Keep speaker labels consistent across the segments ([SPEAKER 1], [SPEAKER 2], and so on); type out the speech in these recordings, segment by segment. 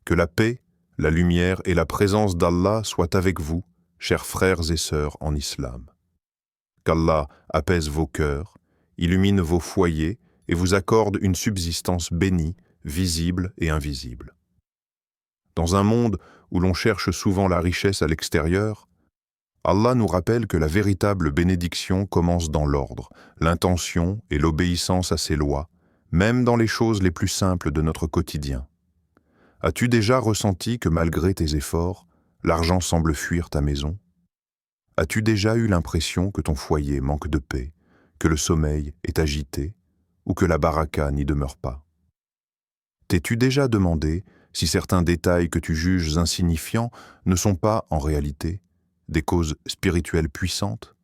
[SPEAKER 1] Que la paix, la lumière et la présence d'Allah soient avec vous, chers frères et sœurs en islam. Qu'Allah apaise vos cœurs, illumine vos foyers et vous accorde une subsistance bénie, visible et invisible. Dans un monde où l'on cherche souvent la richesse à l'extérieur, Allah nous rappelle que la véritable bénédiction commence dans l'ordre, l'intention et l'obéissance à ses lois, même dans les choses les plus simples de notre quotidien. As-tu déjà ressenti que malgré tes efforts, l'argent semble fuir ta maison? As-tu déjà eu l'impression que ton foyer manque de paix, que le sommeil est agité ou que la baraka n'y demeure pas? T'es-tu déjà demandé si certains détails que tu juges insignifiants ne sont pas, en réalité, des causes spirituelles puissantes?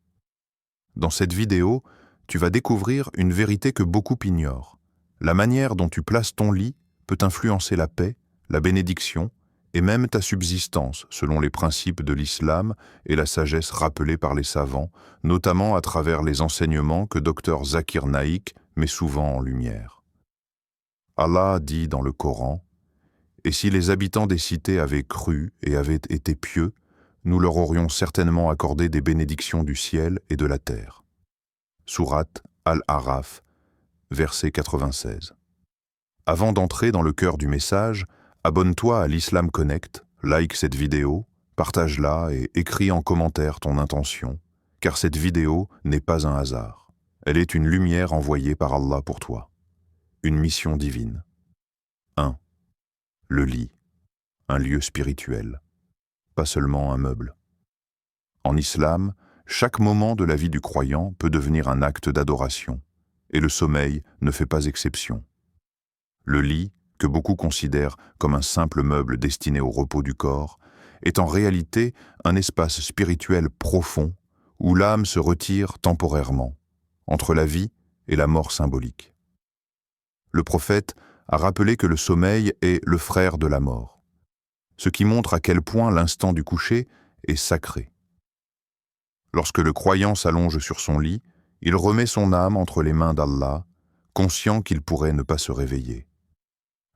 [SPEAKER 1] Dans cette vidéo, tu vas découvrir une vérité que beaucoup ignorent. La manière dont tu places ton lit peut influencer la paix, la bénédiction et même ta subsistance selon les principes de l'islam et la sagesse rappelée par les savants, notamment à travers les enseignements que Dr Zakir Naik met souvent en lumière. Allah dit dans le Coran: « Et si les habitants des cités avaient cru et avaient été pieux, nous leur aurions certainement accordé des bénédictions du ciel et de la terre. » Sourate Al-Araf, verset 96. Avant d'entrer dans le cœur du message, abonne-toi à l'Islam Connect, like cette vidéo, partage-la et écris en commentaire ton intention, car cette vidéo n'est pas un hasard. Elle est une lumière envoyée par Allah pour toi. Une mission divine. 1. Le lit, un lieu spirituel, pas seulement un meuble. En islam, chaque moment de la vie du croyant peut devenir un acte d'adoration, et le sommeil ne fait pas exception. Le lit, que beaucoup considèrent comme un simple meuble destiné au repos du corps, est en réalité un espace spirituel profond où l'âme se retire temporairement, entre la vie et la mort symbolique. Le prophète a rappelé que le sommeil est le frère de la mort, ce qui montre à quel point l'instant du coucher est sacré. Lorsque le croyant s'allonge sur son lit, il remet son âme entre les mains d'Allah, conscient qu'il pourrait ne pas se réveiller.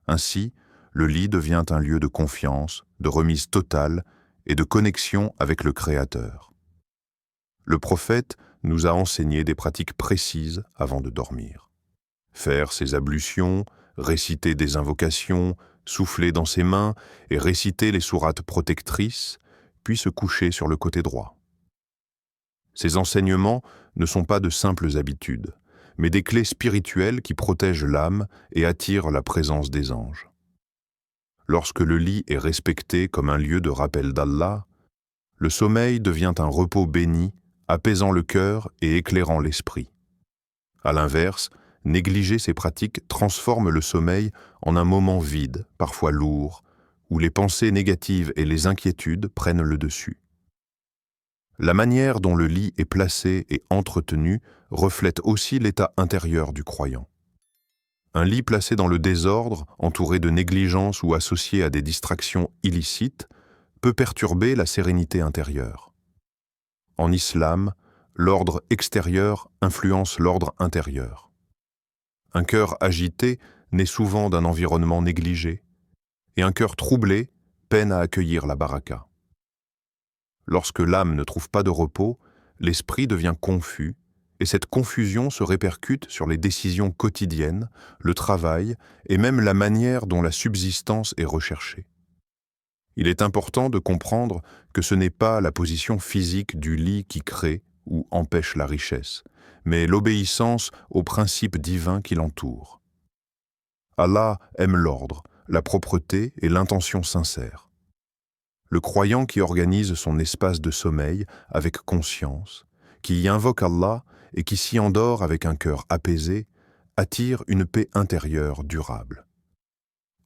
[SPEAKER 1] Ainsi, le lit devient un lieu de confiance, de remise totale et de connexion avec le Créateur. Le prophète nous a enseigné des pratiques précises avant de dormir. Faire ses ablutions, réciter des invocations, souffler dans ses mains et réciter les sourates protectrices, puis se coucher sur le côté droit. Ces enseignements ne sont pas de simples habitudes, mais des clés spirituelles qui protègent l'âme et attirent la présence des anges. Lorsque le lit est respecté comme un lieu de rappel d'Allah, le sommeil devient un repos béni, apaisant le cœur et éclairant l'esprit. À l'inverse, négliger ces pratiques transforme le sommeil en un moment vide, parfois lourd, où les pensées négatives et les inquiétudes prennent le dessus. La manière dont le lit est placé et entretenu reflète aussi l'état intérieur du croyant. Un lit placé dans le désordre, entouré de négligence ou associé à des distractions illicites, peut perturber la sérénité intérieure. En islam, l'ordre extérieur influence l'ordre intérieur. Un cœur agité naît souvent d'un environnement négligé, et un cœur troublé peine à accueillir la baraka. Lorsque l'âme ne trouve pas de repos, l'esprit devient confus, et cette confusion se répercute sur les décisions quotidiennes, le travail et même la manière dont la subsistance est recherchée. Il est important de comprendre que ce n'est pas la position physique du lit qui crée ou empêche la richesse, mais l'obéissance aux principes divins qui l'entourent. Allah aime l'ordre, la propreté et l'intention sincère. Le croyant qui organise son espace de sommeil avec conscience, qui y invoque Allah et qui s'y endort avec un cœur apaisé, attire une paix intérieure durable.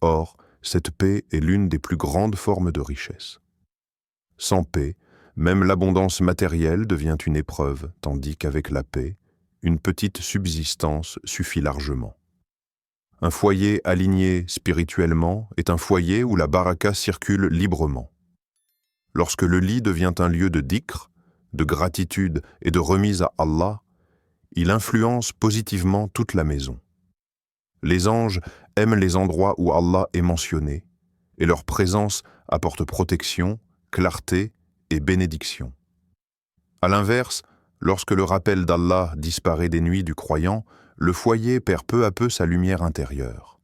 [SPEAKER 1] Or, cette paix est l'une des plus grandes formes de richesse. Sans paix, même l'abondance matérielle devient une épreuve, tandis qu'avec la paix, une petite subsistance suffit largement. Un foyer aligné spirituellement est un foyer où la baraka circule librement. Lorsque le lit devient un lieu de dhikr, de gratitude et de remise à Allah, il influence positivement toute la maison. Les anges aiment les endroits où Allah est mentionné, et leur présence apporte protection, clarté et bénédiction. À l'inverse, lorsque le rappel d'Allah disparaît des nuits du croyant, le foyer perd peu à peu sa lumière intérieure.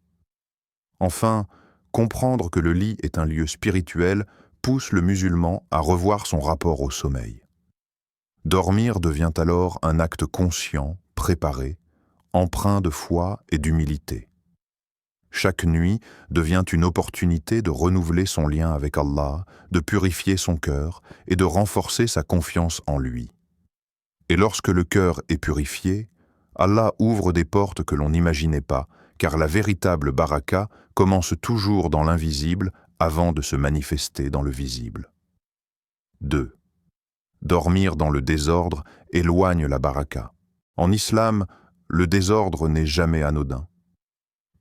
[SPEAKER 1] Enfin, comprendre que le lit est un lieu spirituel pousse le musulman à revoir son rapport au sommeil. Dormir devient alors un acte conscient, préparé, empreint de foi et d'humilité. Chaque nuit devient une opportunité de renouveler son lien avec Allah, de purifier son cœur et de renforcer sa confiance en lui. Et lorsque le cœur est purifié, Allah ouvre des portes que l'on n'imaginait pas, car la véritable baraka commence toujours dans l'invisible avant de se manifester dans le visible. 2. Dormir dans le désordre éloigne la baraka. En islam, le désordre n'est jamais anodin.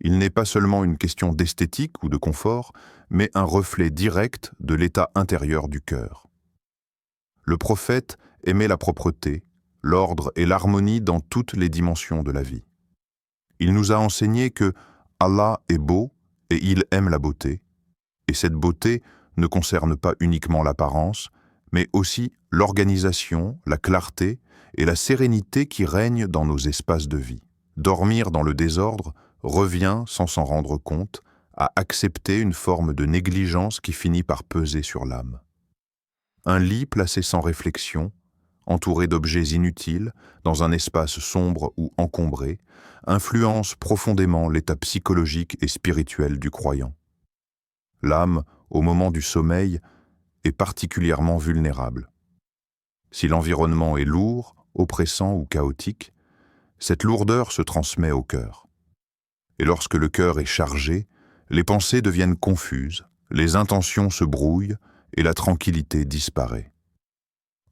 [SPEAKER 1] Il n'est pas seulement une question d'esthétique ou de confort, mais un reflet direct de l'état intérieur du cœur. Le prophète aimait la propreté, l'ordre et l'harmonie dans toutes les dimensions de la vie. Il nous a enseigné que Allah est beau et il aime la beauté, et cette beauté ne concerne pas uniquement l'apparence, mais aussi l'organisation, la clarté et la sérénité qui règnent dans nos espaces de vie. Dormir dans le désordre revient, sans s'en rendre compte, à accepter une forme de négligence qui finit par peser sur l'âme. Un lit placé sans réflexion, entouré d'objets inutiles, dans un espace sombre ou encombré, influence profondément l'état psychologique et spirituel du croyant. L'âme, au moment du sommeil, est particulièrement vulnérable. Si l'environnement est lourd, oppressant ou chaotique, cette lourdeur se transmet au cœur. Et lorsque le cœur est chargé, les pensées deviennent confuses, les intentions se brouillent et la tranquillité disparaît.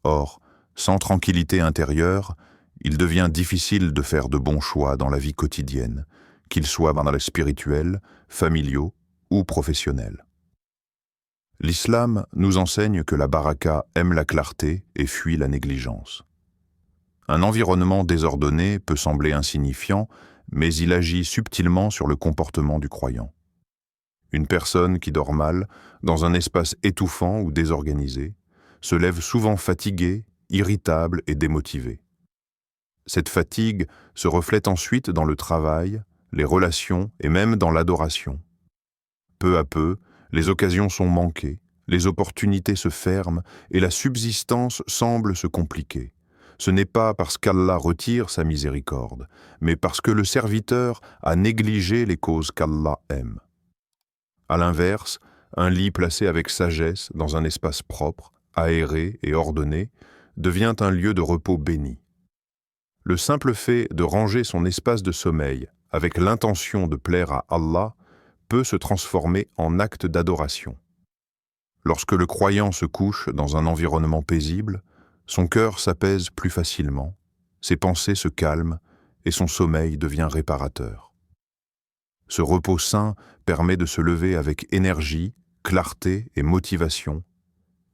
[SPEAKER 1] Or, sans tranquillité intérieure, il devient difficile de faire de bons choix dans la vie quotidienne, qu'ils soient dans le spirituel, familiaux ou professionnels. L'islam nous enseigne que la baraka aime la clarté et fuit la négligence. Un environnement désordonné peut sembler insignifiant, mais il agit subtilement sur le comportement du croyant. Une personne qui dort mal, dans un espace étouffant ou désorganisé, se lève souvent fatiguée, irritable et démotivée. Cette fatigue se reflète ensuite dans le travail, les relations et même dans l'adoration. Peu à peu, les occasions sont manquées, les opportunités se ferment et la subsistance semble se compliquer. Ce n'est pas parce qu'Allah retire sa miséricorde, mais parce que le serviteur a négligé les causes qu'Allah aime. À l'inverse, un lit placé avec sagesse dans un espace propre, aéré et ordonné, devient un lieu de repos béni. Le simple fait de ranger son espace de sommeil avec l'intention de plaire à Allah peut se transformer en acte d'adoration. Lorsque le croyant se couche dans un environnement paisible, son cœur s'apaise plus facilement, ses pensées se calment et son sommeil devient réparateur. Ce repos sain permet de se lever avec énergie, clarté et motivation,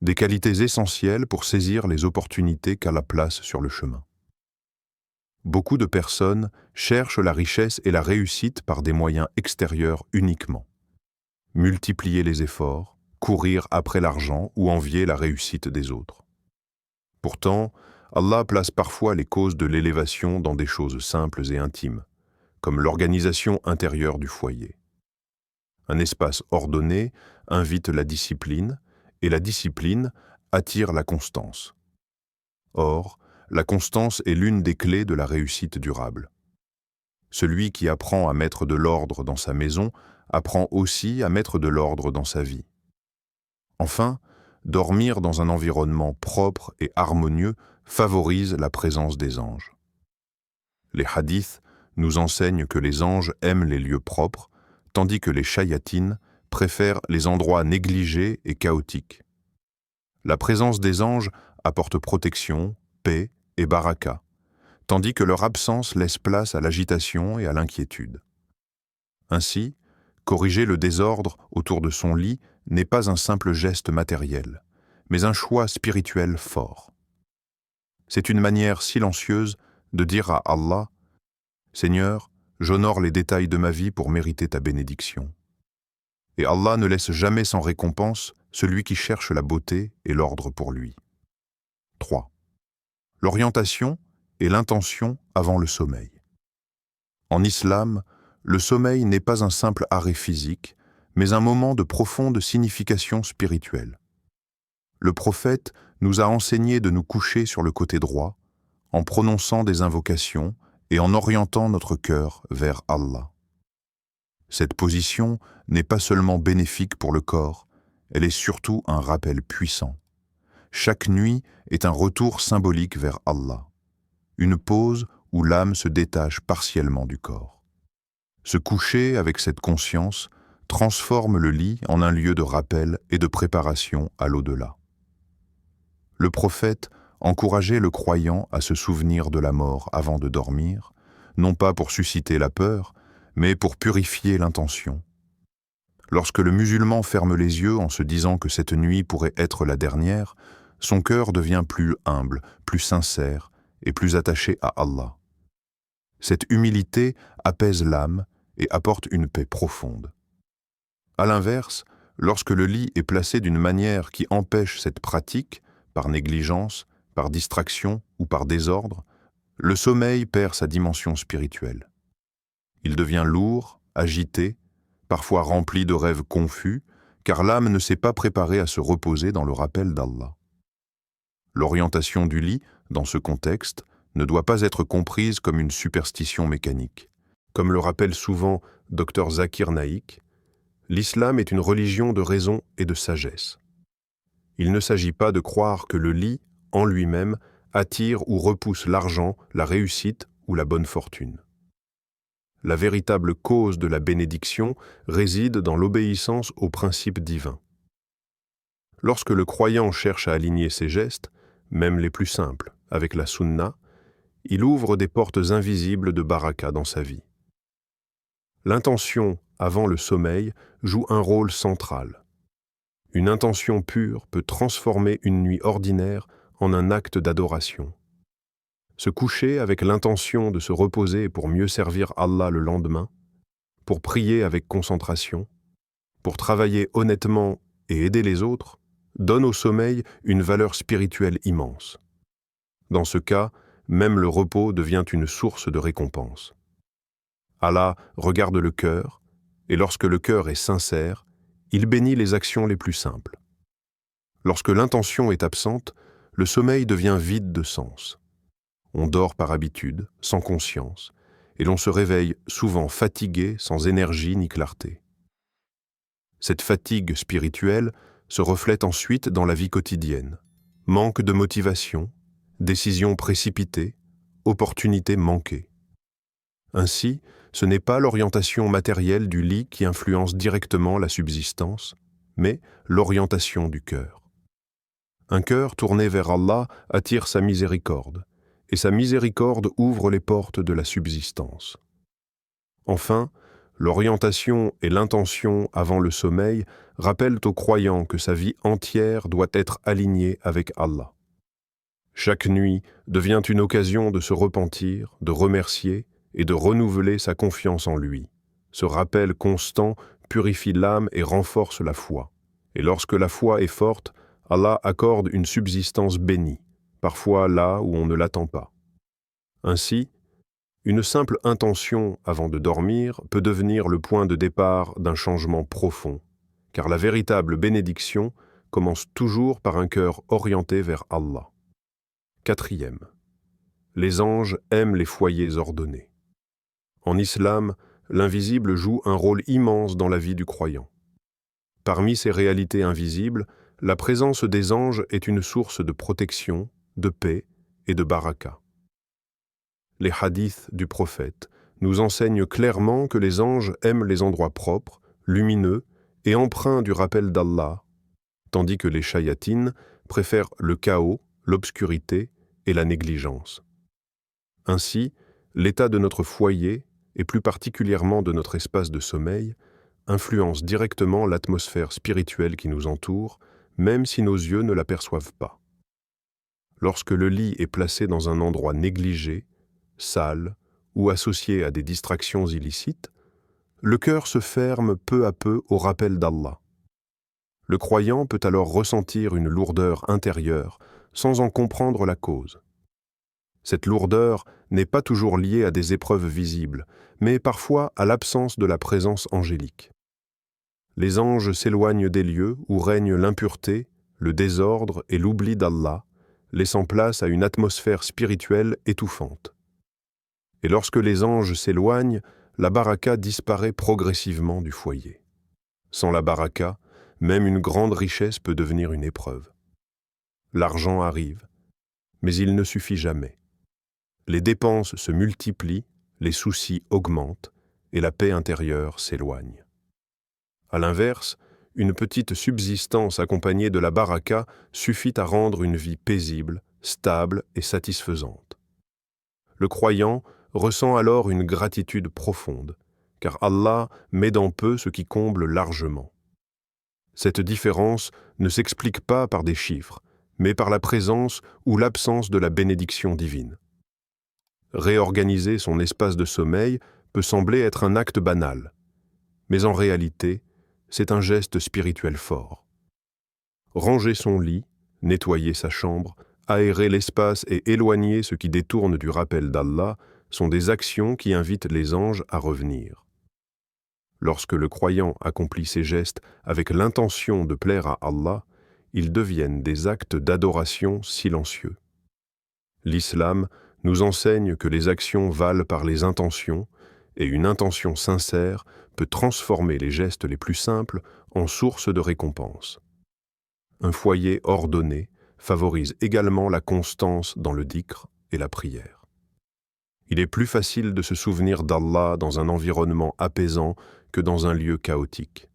[SPEAKER 1] des qualités essentielles pour saisir les opportunités qu'Allah place sur le chemin. Beaucoup de personnes cherchent la richesse et la réussite par des moyens extérieurs uniquement. Multiplier les efforts, courir après l'argent ou envier la réussite des autres. Pourtant, Allah place parfois les causes de l'élévation dans des choses simples et intimes, comme l'organisation intérieure du foyer. Un espace ordonné invite la discipline, et la discipline attire la constance. Or, la constance est l'une des clés de la réussite durable. Celui qui apprend à mettre de l'ordre dans sa maison apprend aussi à mettre de l'ordre dans sa vie. Enfin, dormir dans un environnement propre et harmonieux favorise la présence des anges. Les hadiths nous enseignent que les anges aiment les lieux propres, tandis que les shayatines préfèrent les endroits négligés et chaotiques. La présence des anges apporte protection, paix et baraka, tandis que leur absence laisse place à l'agitation et à l'inquiétude. Ainsi, corriger le désordre autour de son lit n'est pas un simple geste matériel, mais un choix spirituel fort. C'est une manière silencieuse de dire à Allah « Seigneur, j'honore les détails de ma vie pour mériter ta bénédiction. » et Allah ne laisse jamais sans récompense celui qui cherche la beauté et l'ordre pour lui. 3. L'orientation et l'intention avant le sommeil. En islam, le sommeil n'est pas un simple arrêt physique, mais un moment de profonde signification spirituelle. Le prophète nous a enseigné de nous coucher sur le côté droit, en prononçant des invocations et en orientant notre cœur vers Allah. Cette position n'est pas seulement bénéfique pour le corps, elle est surtout un rappel puissant. Chaque nuit est un retour symbolique vers Allah, une pause où l'âme se détache partiellement du corps. Se coucher avec cette conscience transforme le lit en un lieu de rappel et de préparation à l'au-delà. Le prophète encourageait le croyant à se souvenir de la mort avant de dormir, non pas pour susciter la peur, mais pour purifier l'intention. Lorsque le musulman ferme les yeux en se disant que cette nuit pourrait être la dernière, son cœur devient plus humble, plus sincère et plus attaché à Allah. Cette humilité apaise l'âme et apporte une paix profonde. À l'inverse, lorsque le lit est placé d'une manière qui empêche cette pratique, par négligence, par distraction ou par désordre, le sommeil perd sa dimension spirituelle. Il devient lourd, agité, parfois rempli de rêves confus, car l'âme ne s'est pas préparée à se reposer dans le rappel d'Allah. L'orientation du lit, dans ce contexte, ne doit pas être comprise comme une superstition mécanique. Comme le rappelle souvent Dr Zakir Naik, l'islam est une religion de raison et de sagesse. Il ne s'agit pas de croire que le lit, en lui-même, attire ou repousse l'argent, la réussite ou la bonne fortune. La véritable cause de la bénédiction réside dans l'obéissance aux principes divins. Lorsque le croyant cherche à aligner ses gestes, même les plus simples, avec la sunna, il ouvre des portes invisibles de baraka dans sa vie. L'intention avant le sommeil joue un rôle central. Une intention pure peut transformer une nuit ordinaire en un acte d'adoration. Se coucher avec l'intention de se reposer pour mieux servir Allah le lendemain, pour prier avec concentration, pour travailler honnêtement et aider les autres, donne au sommeil une valeur spirituelle immense. Dans ce cas, même le repos devient une source de récompense. Allah regarde le cœur, et lorsque le cœur est sincère, il bénit les actions les plus simples. Lorsque l'intention est absente, le sommeil devient vide de sens. On dort par habitude, sans conscience, et l'on se réveille souvent fatigué, sans énergie ni clarté. Cette fatigue spirituelle se reflète ensuite dans la vie quotidienne. Manque de motivation, décisions précipitées, opportunités manquées. Ainsi, ce n'est pas l'orientation matérielle du lit qui influence directement la subsistance, mais l'orientation du cœur. Un cœur tourné vers Allah attire sa miséricorde, et sa miséricorde ouvre les portes de la subsistance. Enfin, l'orientation et l'intention avant le sommeil rappellent au croyant que sa vie entière doit être alignée avec Allah. Chaque nuit devient une occasion de se repentir, de remercier et de renouveler sa confiance en lui. Ce rappel constant purifie l'âme et renforce la foi. Et lorsque la foi est forte, Allah accorde une subsistance bénie, parfois là où on ne l'attend pas. Ainsi, une simple intention avant de dormir peut devenir le point de départ d'un changement profond, car la véritable bénédiction commence toujours par un cœur orienté vers Allah. 4. Les anges aiment les foyers ordonnés. En islam, l'invisible joue un rôle immense dans la vie du croyant. Parmi ces réalités invisibles, la présence des anges est une source de protection, de paix et de baraka. Les hadiths du prophète nous enseignent clairement que les anges aiment les endroits propres, lumineux et empreints du rappel d'Allah, tandis que les shayatines préfèrent le chaos, l'obscurité et la négligence. Ainsi, l'état de notre foyer, et plus particulièrement de notre espace de sommeil, influence directement l'atmosphère spirituelle qui nous entoure, même si nos yeux ne l'aperçoivent pas. Lorsque le lit est placé dans un endroit négligé, sale ou associé à des distractions illicites, le cœur se ferme peu à peu au rappel d'Allah. Le croyant peut alors ressentir une lourdeur intérieure sans en comprendre la cause. Cette lourdeur n'est pas toujours liée à des épreuves visibles, mais parfois à l'absence de la présence angélique. Les anges s'éloignent des lieux où règne l'impureté, le désordre et l'oubli d'Allah, laissant place à une atmosphère spirituelle étouffante. Et lorsque les anges s'éloignent, la baraka disparaît progressivement du foyer. Sans la baraka, même une grande richesse peut devenir une épreuve. L'argent arrive, mais il ne suffit jamais. Les dépenses se multiplient, les soucis augmentent et la paix intérieure s'éloigne. À l'inverse, une petite subsistance accompagnée de la baraka suffit à rendre une vie paisible, stable et satisfaisante. Le croyant ressent alors une gratitude profonde, car Allah met dans peu ce qui comble largement. Cette différence ne s'explique pas par des chiffres, mais par la présence ou l'absence de la bénédiction divine. Réorganiser son espace de sommeil peut sembler être un acte banal, mais en réalité, c'est un geste spirituel fort. Ranger son lit, nettoyer sa chambre, aérer l'espace et éloigner ce qui détourne du rappel d'Allah sont des actions qui invitent les anges à revenir. Lorsque le croyant accomplit ces gestes avec l'intention de plaire à Allah, ils deviennent des actes d'adoration silencieux. L'islam nous enseigne que les actions valent par les intentions, et une intention sincère peut transformer les gestes les plus simples en source de récompense. Un foyer ordonné favorise également la constance dans le dhikr et la prière. Il est plus facile de se souvenir d'Allah dans un environnement apaisant que dans un lieu chaotique.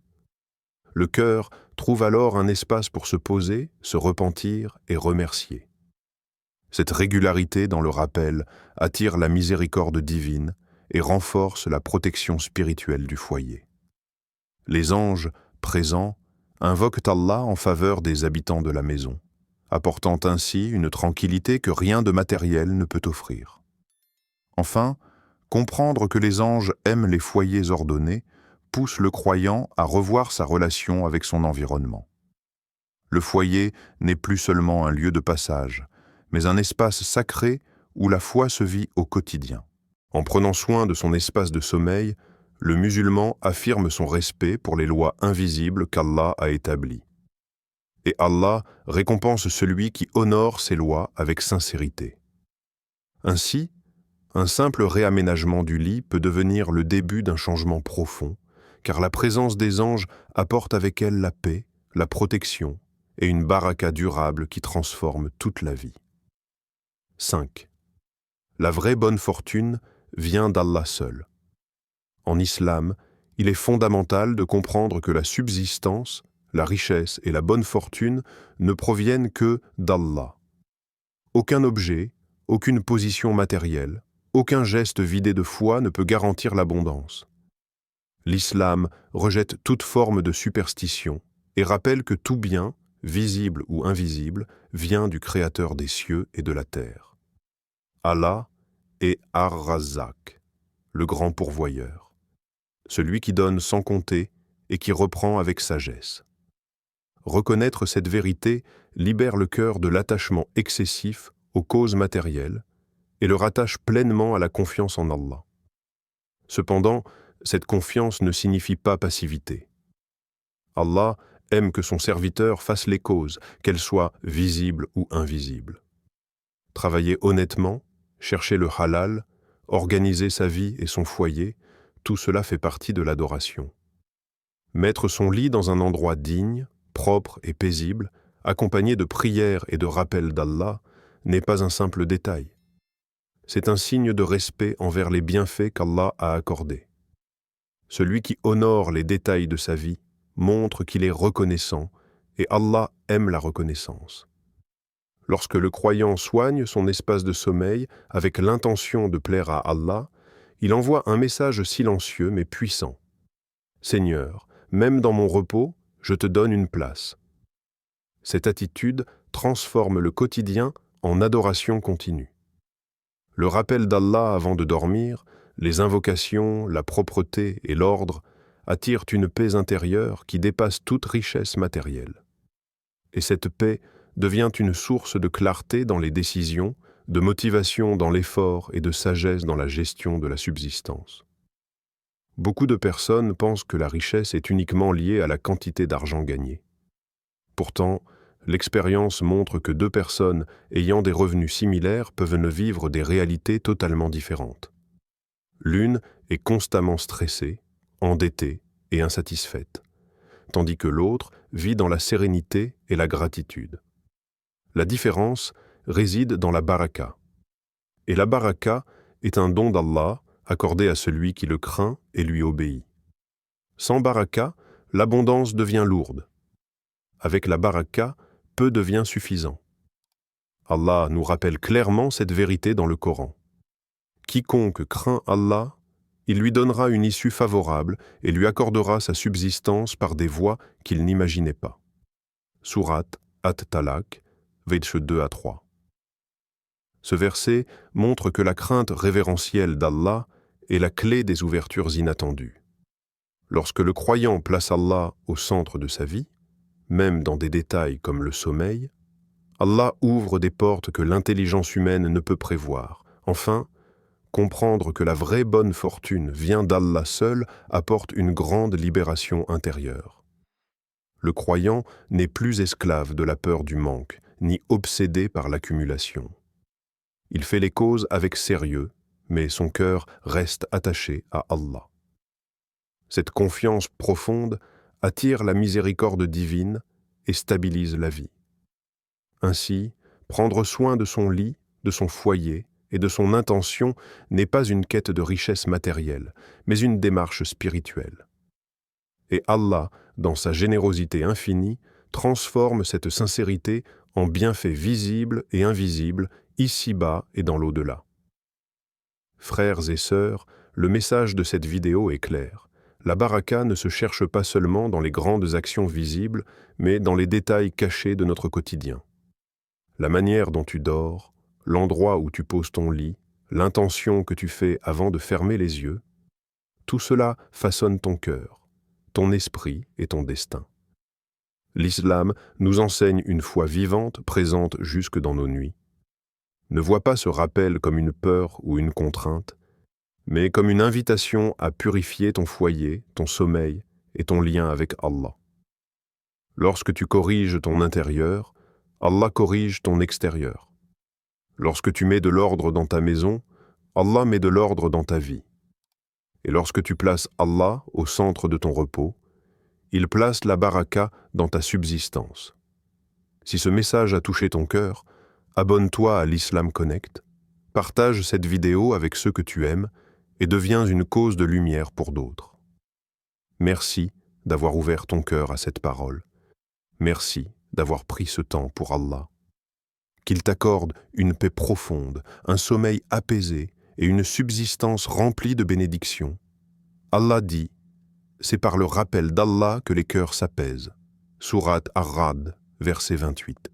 [SPEAKER 1] Le cœur trouve alors un espace pour se poser, se repentir et remercier. Cette régularité dans le rappel attire la miséricorde divine et renforce la protection spirituelle du foyer. Les anges, présents, invoquent Allah en faveur des habitants de la maison, apportant ainsi une tranquillité que rien de matériel ne peut offrir. Enfin, comprendre que les anges aiment les foyers ordonnés pousse le croyant à revoir sa relation avec son environnement. Le foyer n'est plus seulement un lieu de passage, mais un espace sacré où la foi se vit au quotidien. En prenant soin de son espace de sommeil, le musulman affirme son respect pour les lois invisibles qu'Allah a établies. Et Allah récompense celui qui honore ces lois avec sincérité. Ainsi, un simple réaménagement du lit peut devenir le début d'un changement profond, car la présence des anges apporte avec elle la paix, la protection et une baraka durable qui transforme toute la vie. 5. La vraie bonne fortune vient d'Allah seul. En islam, il est fondamental de comprendre que la subsistance, la richesse et la bonne fortune ne proviennent que d'Allah. Aucun objet, aucune position matérielle, aucun geste vidé de foi ne peut garantir l'abondance. L'islam rejette toute forme de superstition et rappelle que tout bien, visible ou invisible, vient du Créateur des cieux et de la terre. Allah est Ar-Razzaq, le grand pourvoyeur, celui qui donne sans compter et qui reprend avec sagesse. Reconnaître cette vérité libère le cœur de l'attachement excessif aux causes matérielles et le rattache pleinement à la confiance en Allah. Cependant, cette confiance ne signifie pas passivité. Allah aime que son serviteur fasse les causes, qu'elles soient visibles ou invisibles. Travailler honnêtement, chercher le halal, organiser sa vie et son foyer, tout cela fait partie de l'adoration. Mettre son lit dans un endroit digne, propre et paisible, accompagné de prières et de rappels d'Allah, n'est pas un simple détail. C'est un signe de respect envers les bienfaits qu'Allah a accordés. Celui qui honore les détails de sa vie montre qu'il est reconnaissant et Allah aime la reconnaissance. Lorsque le croyant soigne son espace de sommeil avec l'intention de plaire à Allah, il envoie un message silencieux mais puissant. « Seigneur, même dans mon repos, je te donne une place. » Cette attitude transforme le quotidien en adoration continue. Le rappel d'Allah avant de dormir les invocations, la propreté et l'ordre attirent une paix intérieure qui dépasse toute richesse matérielle. Et cette paix devient une source de clarté dans les décisions, de motivation dans l'effort et de sagesse dans la gestion de la subsistance. Beaucoup de personnes pensent que la richesse est uniquement liée à la quantité d'argent gagné. Pourtant, l'expérience montre que deux personnes ayant des revenus similaires peuvent ne vivre des réalités totalement différentes. L'une est constamment stressée, endettée et insatisfaite, tandis que l'autre vit dans la sérénité et la gratitude. La différence réside dans la baraka. Et la baraka est un don d'Allah accordé à celui qui le craint et lui obéit. Sans baraka, l'abondance devient lourde. Avec la baraka, peu devient suffisant. Allah nous rappelle clairement cette vérité dans le Coran. Quiconque craint Allah, il lui donnera une issue favorable et lui accordera sa subsistance par des voies qu'il n'imaginait pas. Sourate At-Talaq, versets 2 à 3. Ce verset montre que la crainte révérentielle d'Allah est la clé des ouvertures inattendues. Lorsque le croyant place Allah au centre de sa vie, même dans des détails comme le sommeil, Allah ouvre des portes que l'intelligence humaine ne peut prévoir. Enfin, comprendre que la vraie bonne fortune vient d'Allah seul apporte une grande libération intérieure. Le croyant n'est plus esclave de la peur du manque, ni obsédé par l'accumulation. Il fait les causes avec sérieux, mais son cœur reste attaché à Allah. Cette confiance profonde attire la miséricorde divine et stabilise la vie. Ainsi, prendre soin de son lit, de son foyer et de son intention n'est pas une quête de richesse matérielle, mais une démarche spirituelle. Et Allah, dans sa générosité infinie, transforme cette sincérité en bienfaits visibles et invisibles, ici-bas et dans l'au-delà. Frères et sœurs, le message de cette vidéo est clair. La baraka ne se cherche pas seulement dans les grandes actions visibles, mais dans les détails cachés de notre quotidien. La manière dont tu dors, l'endroit où tu poses ton lit, l'intention que tu fais avant de fermer les yeux, tout cela façonne ton cœur, ton esprit et ton destin. L'islam nous enseigne une foi vivante, présente jusque dans nos nuits. Ne vois pas ce rappel comme une peur ou une contrainte, mais comme une invitation à purifier ton foyer, ton sommeil et ton lien avec Allah. Lorsque tu corriges ton intérieur, Allah corrige ton extérieur. Lorsque tu mets de l'ordre dans ta maison, Allah met de l'ordre dans ta vie. Et lorsque tu places Allah au centre de ton repos, il place la baraka dans ta subsistance. Si ce message a touché ton cœur, abonne-toi à l'Islam Connect, partage cette vidéo avec ceux que tu aimes et deviens une cause de lumière pour d'autres. Merci d'avoir ouvert ton cœur à cette parole. Merci d'avoir pris ce temps pour Allah. Qu'il t'accorde une paix profonde, un sommeil apaisé et une subsistance remplie de bénédictions. Allah dit: c'est par le rappel d'Allah que les cœurs s'apaisent. Sourate Ar-Ra'd, verset 28.